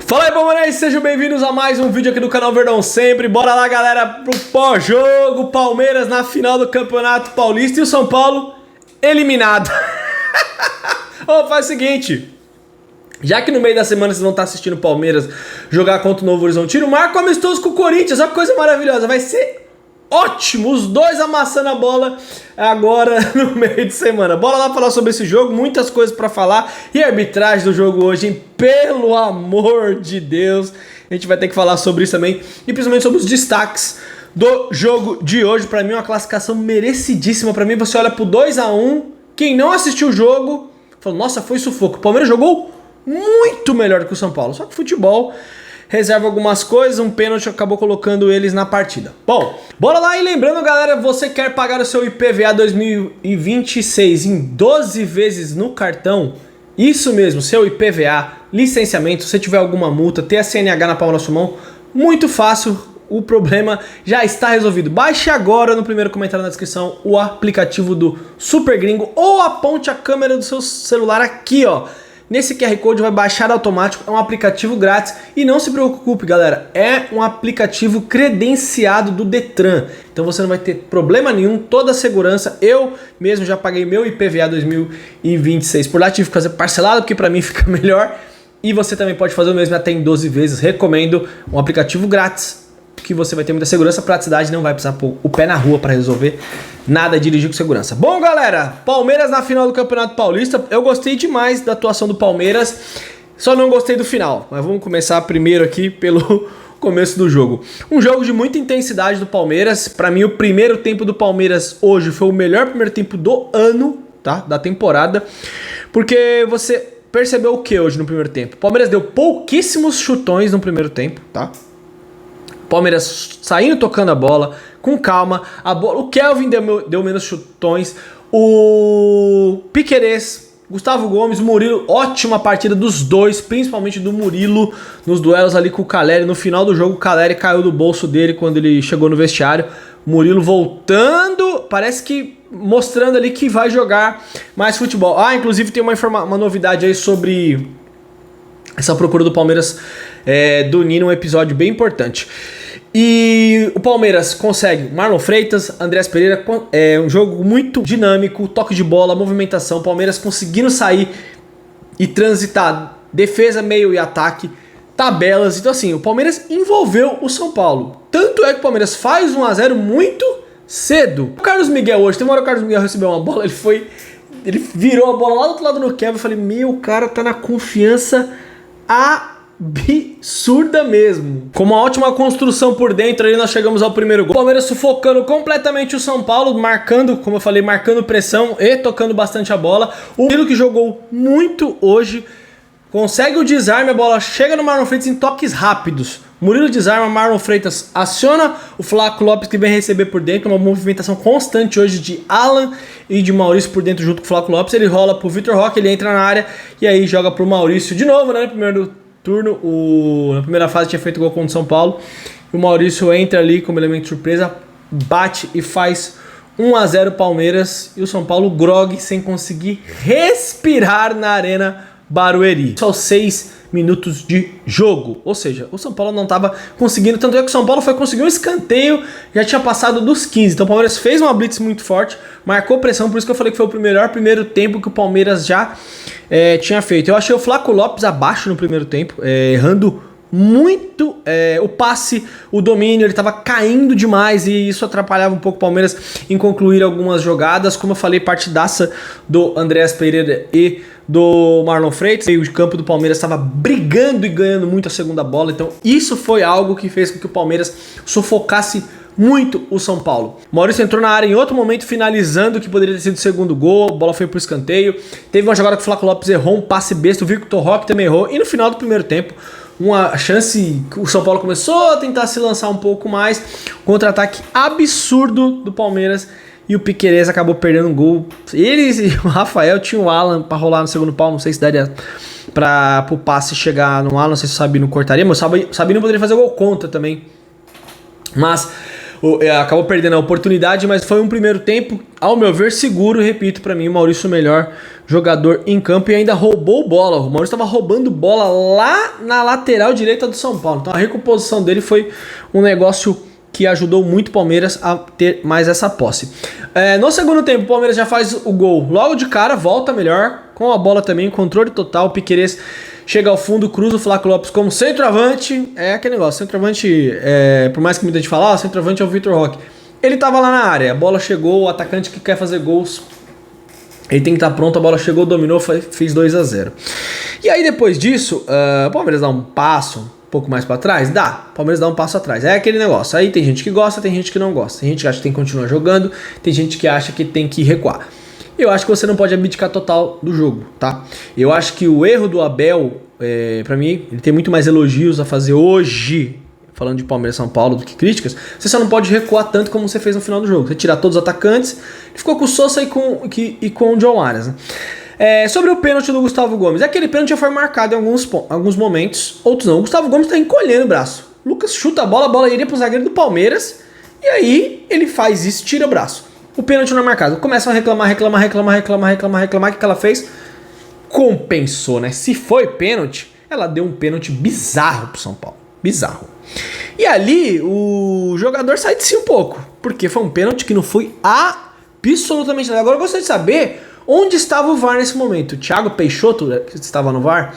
Fala aí, palmeirenses, sejam bem-vindos a mais um vídeo aqui do canal Verdão Sempre. Bora lá, galera, pro pós-jogo. Palmeiras na final do Campeonato Paulista e o São Paulo eliminado. Faz o seguinte, já que no meio da semana vocês vão estar assistindo o Palmeiras jogar contra o Novo Horizontino, marca um amistoso com o Corinthians. Olha que coisa maravilhosa, vai ser ótimo, os dois amassando a bola agora no meio de semana. Bora lá falar sobre esse jogo, muitas coisas pra falar. E a arbitragem do jogo hoje, hein? Pelo amor de Deus, a gente vai ter que falar sobre isso também. E principalmente sobre os destaques do jogo de hoje. Pra mim uma classificação merecidíssima. Pra mim você olha pro 2-1, quem não assistiu o jogo falou, nossa, foi sufoco. O Palmeiras jogou muito melhor que o São Paulo, só que futebol reserva algumas coisas, um pênalti acabou colocando eles na partida. Bom, bora lá, e lembrando, galera, você quer pagar o seu IPVA 2026 em 12 vezes no cartão? Isso mesmo, seu IPVA, licenciamento, se tiver alguma multa, ter a CNH na palma da sua mão, muito fácil, o problema já está resolvido. Baixe agora no primeiro comentário na descrição o aplicativo do Super Gringo ou aponte a câmera do seu celular aqui, ó. Nesse QR Code vai baixar automático, é um aplicativo grátis e não se preocupe, galera, é um aplicativo credenciado do Detran, então você não vai ter problema nenhum, toda a segurança. Eu mesmo já paguei meu IPVA 2026 por lá, tive que fazer parcelado porque pra mim fica melhor, e você também pode fazer o mesmo até em 12 vezes, recomendo, um aplicativo grátis, que você vai ter muita segurança, praticidade, não vai precisar pôr o pé na rua para resolver nada, dirigir com segurança. Bom, galera, Palmeiras na final do Campeonato Paulista, eu gostei demais da atuação do Palmeiras, só não gostei do final, mas vamos começar primeiro aqui pelo começo do jogo. Um jogo de muita intensidade do Palmeiras, para mim o primeiro tempo do Palmeiras hoje foi o melhor primeiro tempo do ano, tá? Da temporada, porque você percebeu o que hoje no primeiro tempo? O Palmeiras deu pouquíssimos chutões no primeiro tempo, tá? Palmeiras saindo tocando a bola, com calma, o Kelvin deu menos chutões, o Piquerez, Gustavo Gomes, Murilo, ótima partida dos dois, principalmente do Murilo, nos duelos ali com o Caleri. No final do jogo o Caleri caiu do bolso dele quando ele chegou no vestiário, Murilo voltando, parece que mostrando ali que vai jogar mais futebol. Inclusive tem uma novidade aí sobre essa procura do Palmeiras do Nino, um episódio bem importante. E o Palmeiras consegue Marlon Freitas, Andreas Pereira, um jogo muito dinâmico, toque de bola, movimentação, Palmeiras conseguindo sair e transitar defesa, meio e ataque, tabelas. Então assim, o Palmeiras envolveu o São Paulo. Tanto é que o Palmeiras faz 1-0 muito cedo. O Carlos Miguel hoje, tem uma hora que o Carlos Miguel recebeu uma bola, ele virou a bola lá do outro lado no Kevin, eu falei, o cara tá na confiança absurda mesmo. Com uma ótima construção por dentro, aí nós chegamos ao primeiro gol. O Palmeiras sufocando completamente o São Paulo, marcando, como eu falei, marcando pressão e tocando bastante a bola. O Murilo, que jogou muito hoje, consegue o desarme, a bola chega no Marlon Freitas em toques rápidos. Murilo desarma, Marlon Freitas aciona o Flaco Lopes, que vem receber por dentro, uma movimentação constante hoje de Alan e de Maurício por dentro junto com o Flaco Lopes. Ele rola pro Vitor Roque, ele entra na área e aí joga pro Maurício de novo, né? No primeiro turno, na primeira fase tinha feito gol contra o São Paulo. O Maurício entra ali como elemento de surpresa, bate e faz 1-0 Palmeiras, e o São Paulo grogue sem conseguir respirar na Arena Barueri. Só 6 minutos de jogo, ou seja, o São Paulo não estava conseguindo, tanto é que o São Paulo foi conseguir um escanteio, já tinha passado dos 15, então o Palmeiras fez uma blitz muito forte, marcou pressão, por isso que eu falei que foi o melhor primeiro tempo que o Palmeiras já tinha feito. Eu achei o Flaco Lopes abaixo no primeiro tempo, errando muito o passe, o domínio, ele estava caindo demais e isso atrapalhava um pouco o Palmeiras em concluir algumas jogadas. Como eu falei, partidaça do Andreas Pereira e do Marlon Freitas. O meio de campo do Palmeiras estava brigando e ganhando muito a segunda bola, então isso foi algo que fez com que o Palmeiras sufocasse muito o São Paulo. Maurício entrou na área em outro momento, finalizando, que poderia ter sido o segundo gol, a bola foi pro escanteio. Teve uma jogada que o Flaco Lopes errou, um passe besta, o Vitor Roque também errou, e no final do primeiro tempo, uma chance, o São Paulo começou a tentar se lançar um pouco mais, contra-ataque absurdo do Palmeiras, e o Piquerez acabou perdendo um gol. Eles e o Rafael tinham o Alan pra rolar no segundo pau, não sei se daria para o passe chegar no Alan, não sei se o Sabino cortaria, mas o Sabino poderia fazer o gol contra também. Mas acabou perdendo a oportunidade, mas foi um primeiro tempo, ao meu ver, seguro. Repito, pra mim, o Maurício o melhor jogador em campo e ainda roubou bola. O Maurício estava roubando bola lá na lateral direita do São Paulo. Então a recomposição dele foi um negócio que ajudou muito o Palmeiras a ter mais essa posse. No segundo tempo, o Palmeiras já faz o gol logo de cara, volta melhor, com a bola também, controle total. O Piquerez chega ao fundo, cruza o Flávio Lopes como centroavante. É aquele negócio, centroavante, por mais que muita gente fale, centroavante é o Vitor Roque. Ele tava lá na área, a bola chegou, o atacante que quer fazer gols, ele tem que estar pronto, a bola chegou, dominou, fez 2-0. E aí depois disso, o Palmeiras dá um passo um pouco mais pra trás? Dá, o Palmeiras dá um passo atrás. É aquele negócio, aí tem gente que gosta, tem gente que não gosta. Tem gente que acha que tem que continuar jogando, tem gente que acha que tem que recuar. Eu acho que você não pode abdicar total do jogo, tá? Eu acho que o erro do Abel, pra mim, ele tem muito mais elogios a fazer hoje, falando de Palmeiras e São Paulo, do que críticas. Você só não pode recuar tanto como você fez no final do jogo. Você tirar todos os atacantes, ficou com o Sousa e com o John Arias, né? Sobre o pênalti do Gustavo Gomes, aquele pênalti já foi marcado em alguns momentos, outros não. O Gustavo Gomes tá encolhendo o braço. O Lucas chuta a bola iria pro zagueiro do Palmeiras, e aí ele faz isso, tira o braço. O pênalti não é marcado. Começam a reclamar. O que ela fez? Compensou, né? Se foi pênalti, ela deu um pênalti bizarro pro São Paulo. Bizarro. E ali o jogador sai de si um pouco, porque foi um pênalti que não foi absolutamente nada. Agora eu gostaria de saber onde estava o VAR nesse momento. O Thiago Peixoto, que estava no VAR.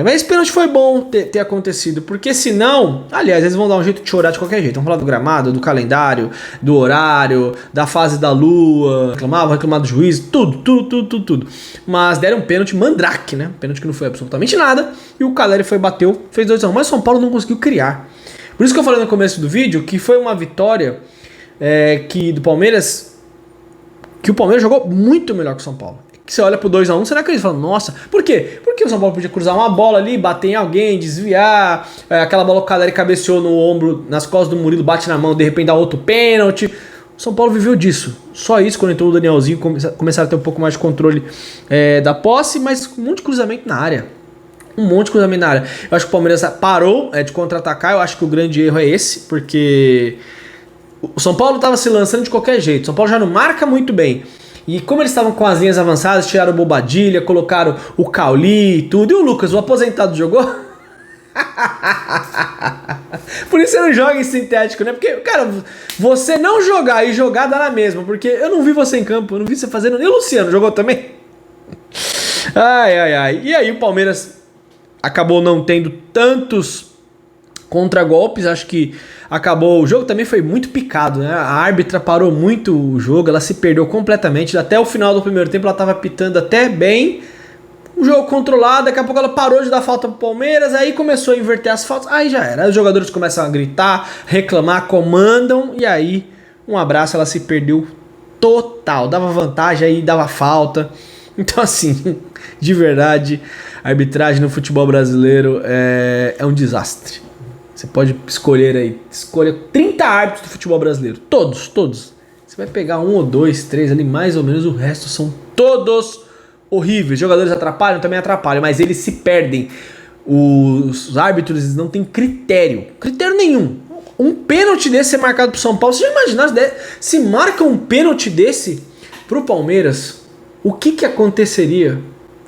Mas esse pênalti foi bom ter acontecido, porque senão, aliás, eles vão dar um jeito de chorar de qualquer jeito. Vão falar do gramado, do calendário, do horário, da fase da lua, reclamar do juiz, tudo. Mas deram um pênalti mandrake, né? Pênalti que não foi absolutamente nada. E o Caleri bateu, fez 2-1. Mas o São Paulo não conseguiu criar. Por isso que eu falei no começo do vídeo que foi uma vitória do Palmeiras, que o Palmeiras jogou muito melhor que o São Paulo. Que você olha pro 2-1, você não acredita, fala, nossa, por quê? Porque o São Paulo podia cruzar uma bola ali, bater em alguém, desviar, aquela bola que o Caleri cabeceou no ombro, nas costas do Murilo, bate na mão, de repente dá outro pênalti. O São Paulo viveu disso. Só isso, quando entrou o Danielzinho, começaram a ter um pouco mais de controle da posse, mas um monte de cruzamento na área. Eu acho que o Palmeiras parou de contra-atacar, eu acho que o grande erro é esse, porque o São Paulo estava se lançando de qualquer jeito. O São Paulo já não marca muito bem. E como eles estavam com as linhas avançadas, tiraram o Bobadilha, colocaram o Cauli e tudo. E o Lucas, o aposentado, jogou? Por isso você não joga em sintético, né? Porque, cara, você não jogar e jogar dá na mesma. Porque eu não vi você em campo, eu não vi você fazendo. E o Luciano jogou também? Ai. E aí o Palmeiras acabou não tendo tantos contragolpes, acho que acabou, o jogo também foi muito picado, né? A árbitra parou muito o jogo, ela se perdeu completamente, até o final do primeiro tempo ela estava pitando até bem, um jogo controlado, daqui a pouco ela parou de dar falta pro Palmeiras, aí começou a inverter as faltas, aí já era, aí os jogadores começam a gritar, reclamar, comandam, e aí, um abraço, ela se perdeu total, dava vantagem, aí dava falta, então assim, de verdade, a arbitragem no futebol brasileiro é um desastre. Você pode escolha 30 árbitros do futebol brasileiro. Todos. Você vai pegar 1 ou 2, 3 ali, mais ou menos, o resto são todos horríveis. Jogadores atrapalham, também atrapalham, mas eles se perdem. Os árbitros não têm critério nenhum. Um pênalti desse ser marcado pro São Paulo, você já imaginou se marca um pênalti desse pro Palmeiras, o que aconteceria?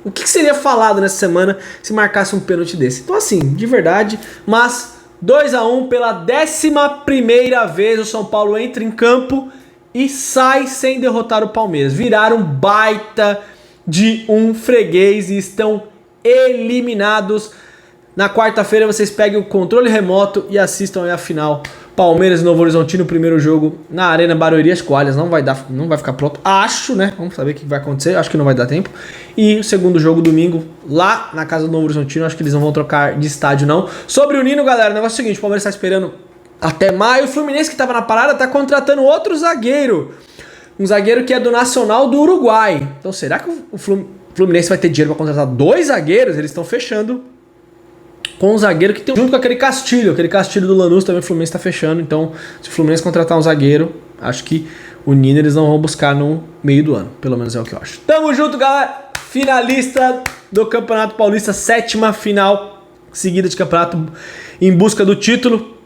O que seria falado nessa semana se marcasse um pênalti desse? Então assim, de verdade, mas 2-1 pela 11ª vez o São Paulo entra em campo e sai sem derrotar o Palmeiras. Viraram baita de um freguês e estão eliminados. Na quarta-feira vocês peguem o controle remoto e assistam aí a final. Palmeiras e Novo Horizontino, primeiro jogo na Arena Barueri. Acho que o Allianz não vai ficar pronto. Acho, né? Vamos saber o que vai acontecer. Acho que não vai dar tempo. E o segundo jogo, domingo, lá na casa do Novo Horizontino. Acho que eles não vão trocar de estádio, não. Sobre o Nino, galera, o negócio é o seguinte. O Palmeiras está esperando até maio. O Fluminense, que estava na parada, está contratando outro zagueiro. Um zagueiro que é do Nacional do Uruguai. Então, será que o Fluminense vai ter dinheiro para contratar 2 zagueiros? Eles estão fechando com um zagueiro que tem junto com aquele Castilho do Lanús também o Fluminense está fechando. Então, se o Fluminense contratar um zagueiro, acho que o Nino eles não vão buscar no meio do ano. Pelo menos é o que eu acho. Tamo junto, galera. Finalista do Campeonato Paulista, 7ª final seguida de campeonato em busca do título.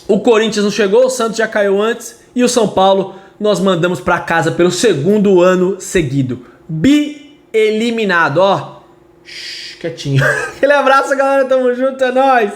O Corinthians não chegou, o Santos já caiu antes e o São Paulo nós mandamos pra casa pelo segundo ano seguido. Bi-eliminado, ó. Shhh, quietinho. Aquele abraço, galera, tamo junto, é nóis.